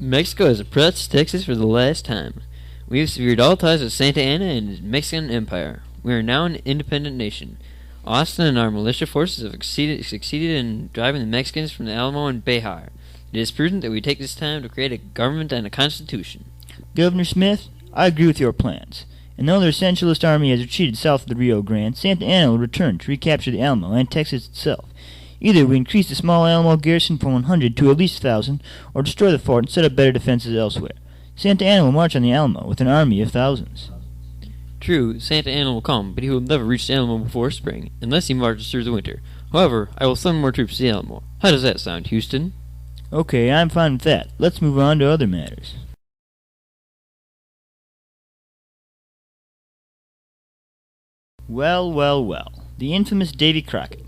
Mexico has approached Texas for the last time. We have severed all ties with Santa Anna and the Mexican Empire. We are now an independent nation. Austin and our militia forces have succeeded in driving the Mexicans from the Alamo and Bejar. It is prudent that we take this time to create a government and a constitution. Governor Smith, I agree with your plans. And though the Centralist Army has retreated south of the Rio Grande, Santa Anna will return to recapture the Alamo and Texas itself. Either we increase the small Alamo garrison from 100 to at least 1,000, or destroy the fort and set up better defenses elsewhere. Santa Anna will march on the Alamo with an army of thousands. True, Santa Anna will come, but he will never reach the Alamo before spring, unless he marches through the winter. However, I will send more troops to the Alamo. How does that sound, Houston? Okay, I'm fine with that. Let's move on to other matters. Well, well, well. The infamous Davy Crockett.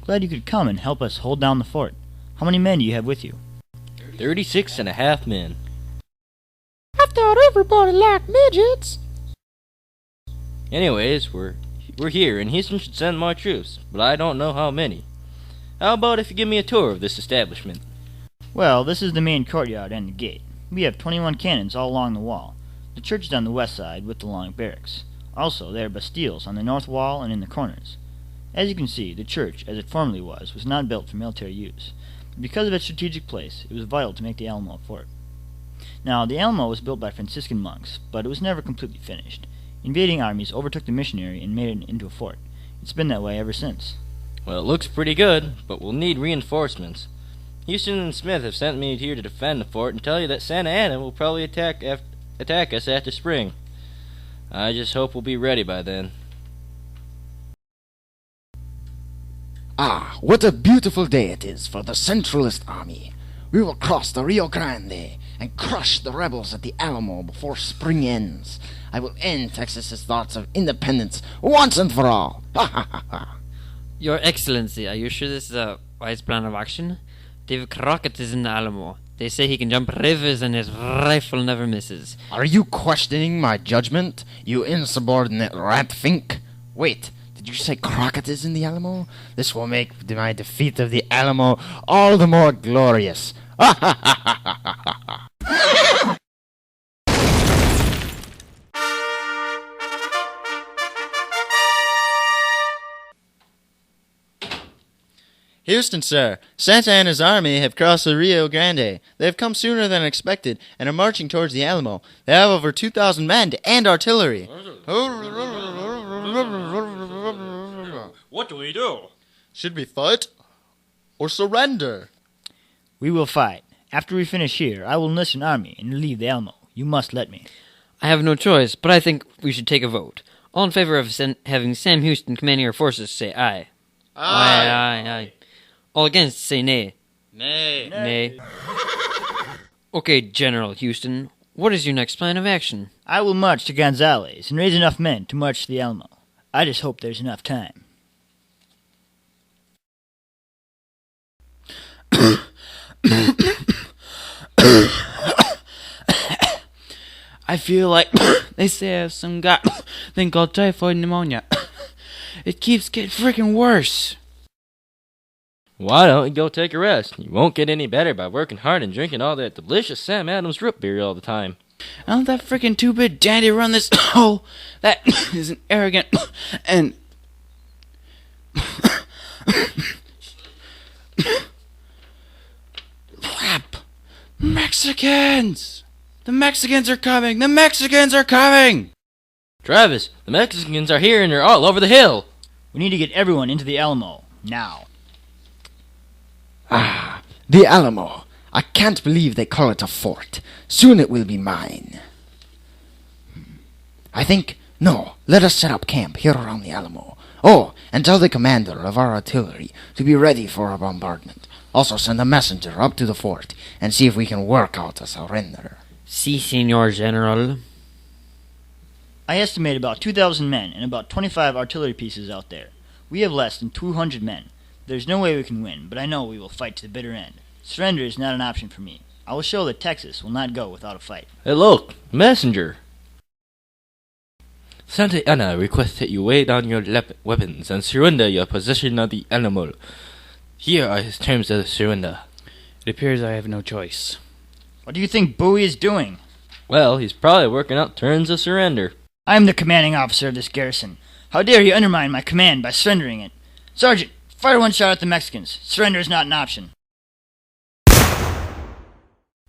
Glad you could come and help us hold down the fort. How many men do you have with you? 36.5 men. I thought everybody liked midgets. Anyways, we're here, and Houston should send more troops, but I don't know how many. How about if you give me a tour of this establishment? Well, this is the main courtyard and the gate. We have 21 cannons all along the wall. The church is on the west side with the long barracks. Also, there are bastilles on the north wall and in the corners. As you can see, the church, as it formerly was not built for military use. But because of its strategic place, it was vital to make the Alamo a fort. Now, the Alamo was built by Franciscan monks, but it was never completely finished. Invading armies overtook the missionary and made it into a fort. It's been that way ever since. Well, it looks pretty good, but we'll need reinforcements. Houston and Smith have sent me here to defend the fort and tell you that Santa Anna will probably attack us after spring. I just hope we'll be ready by then. Ah, what a beautiful day it is for the Centralist Army. We will cross the Rio Grande and crush the rebels at the Alamo before spring ends. I will end Texas's thoughts of independence once and for all. Ha ha ha ha. Your Excellency, are you sure this is a wise plan of action? David Crockett is in the Alamo. They say he can jump rivers and his rifle never misses. Are you questioning my judgment, you insubordinate rat-fink? Wait. Did you say Crockett is in the Alamo? This will make my defeat of the Alamo all the more glorious. Ha ha ha ha ha ha. Houston, sir. Santa Anna's army have crossed the Rio Grande. They have come sooner than expected and are marching towards the Alamo. They have over 2,000 men and artillery. What do we do? Should we fight or surrender? We will fight. After we finish here, I will enlist an army and leave the Alamo. You must let me. I have no choice, but I think we should take a vote. All in favor of having Sam Houston commanding our forces say aye. Aye. Aye, aye, aye. All against say nay. Nay. Nay. Okay, General Houston, what is your next plan of action? I will march to Gonzales and raise enough men to march to the Alamo. I just hope there's enough time. I feel like they say I have some thing called typhoid pneumonia. It keeps getting freaking worse. Why don't you go take a rest? You won't get any better by working hard and drinking all that delicious Sam Adams root beer all the time. I don't let that freaking two-bit dandy run this hole. That is an arrogant and... Crap. Mexicans! The Mexicans are coming! The Mexicans are coming! Travis, the Mexicans are here and they're all over the hill. We need to get everyone into the Alamo, now. Ah, the Alamo. I can't believe they call it a fort. Soon it will be mine. No, let us set up camp here around the Alamo. Oh, and tell the commander of our artillery to be ready for a bombardment. Also send a messenger up to the fort and see if we can work out a surrender. Si, Senor General. I estimate about 2,000 men and about 25 artillery pieces out there. We have less than 200 men. There's no way we can win, but I know we will fight to the bitter end. Surrender is not an option for me. I will show that Texas will not go without a fight. Hey, look, messenger. Santa Anna requests that you lay down your weapons and surrender your possession of the animal. Here are his terms of surrender. It appears I have no choice. What do you think Bowie is doing? Well, he's probably working out terms of surrender. I am the commanding officer of this garrison. How dare you undermine my command by surrendering it? Sergeant, fire one shot at the Mexicans. Surrender is not an option.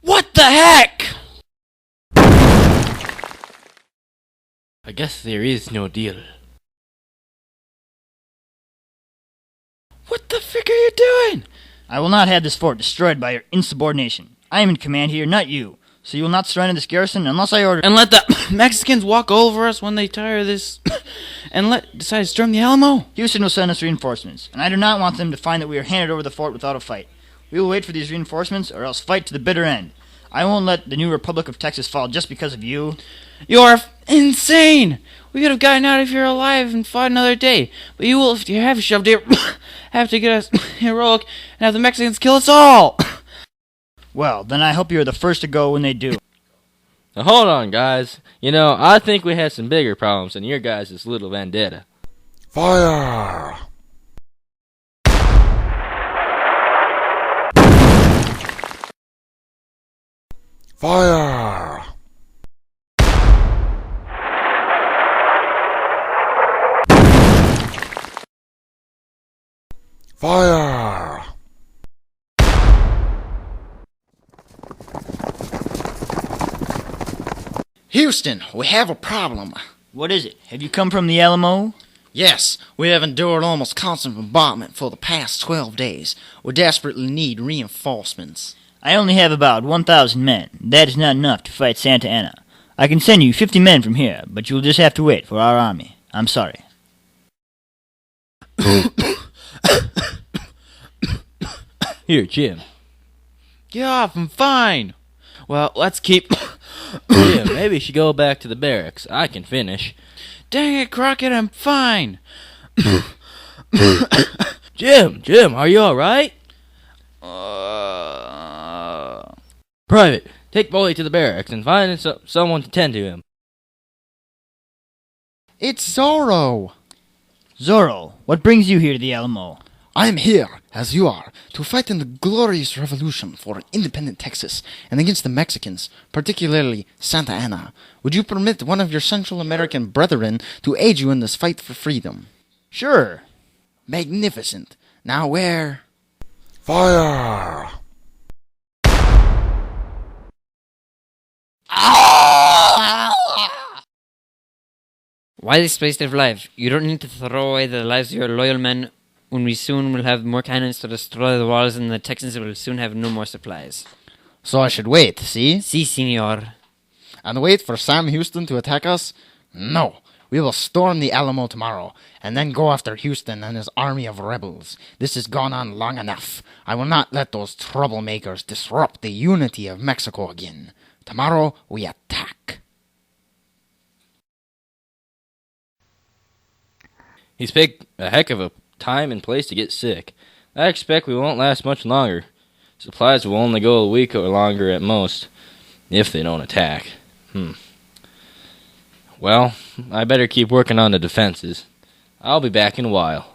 What the heck? I guess there is no deal. What the frick are you doing? I will not have this fort destroyed by your insubordination. I am in command here, not you. So you will not surrender this garrison unless I order... And let the Mexicans walk over us when they tire of this... and decide to storm the Alamo? Houston will send us reinforcements, and I do not want them to find that we are handed over the fort without a fight. We will wait for these reinforcements, or else fight to the bitter end. I won't let the new Republic of Texas fall just because of you. You're insane! We could have gotten out of here alive and fought another day. But you will, if you have shoved here, have to get us heroic and have the Mexicans kill us all! Well, then I hope you're the first to go when they do. Now hold on, guys. You know, I think we have some bigger problems than your guys' little vendetta. Fire! Fire! Fire! Houston, we have a problem. What is it? Have you come from the Alamo? Yes, we have endured almost constant bombardment for the past 12 days. We desperately need reinforcements. I only have about 1,000 men. That is not enough to fight Santa Anna. I can send you 50 men from here, but you will just have to wait for our army. I'm sorry. Here, Jim. Get off, I'm fine. Well, let's keep... Jim, maybe you should go back to the barracks. I can finish. Dang it, Crockett, I'm fine. Jim, are you alright? Private, take Bully to the barracks and find someone to tend to him. It's Zorro. Zorro, what brings you here to the Alamo? I am here, as you are, to fight in the glorious revolution for independent Texas and against the Mexicans, particularly Santa Anna. Would you permit one of your Central American brethren to aid you in this fight for freedom? Sure. Magnificent. Now where? Fire! Why this waste of life? You don't need to throw away the lives of your loyal men when we soon will have more cannons to destroy the walls and the Texans will soon have no more supplies. So I should wait, see? Si, senor. And wait for Sam Houston to attack us? No. We will storm the Alamo tomorrow, and then go after Houston and his army of rebels. This has gone on long enough. I will not let those troublemakers disrupt the unity of Mexico again. Tomorrow we attack. He's picked a heck of a time and place to get sick. I expect we won't last much longer. Supplies will only go a week or longer at most, if they don't attack. Well, I better keep working on the defenses. I'll be back in a while.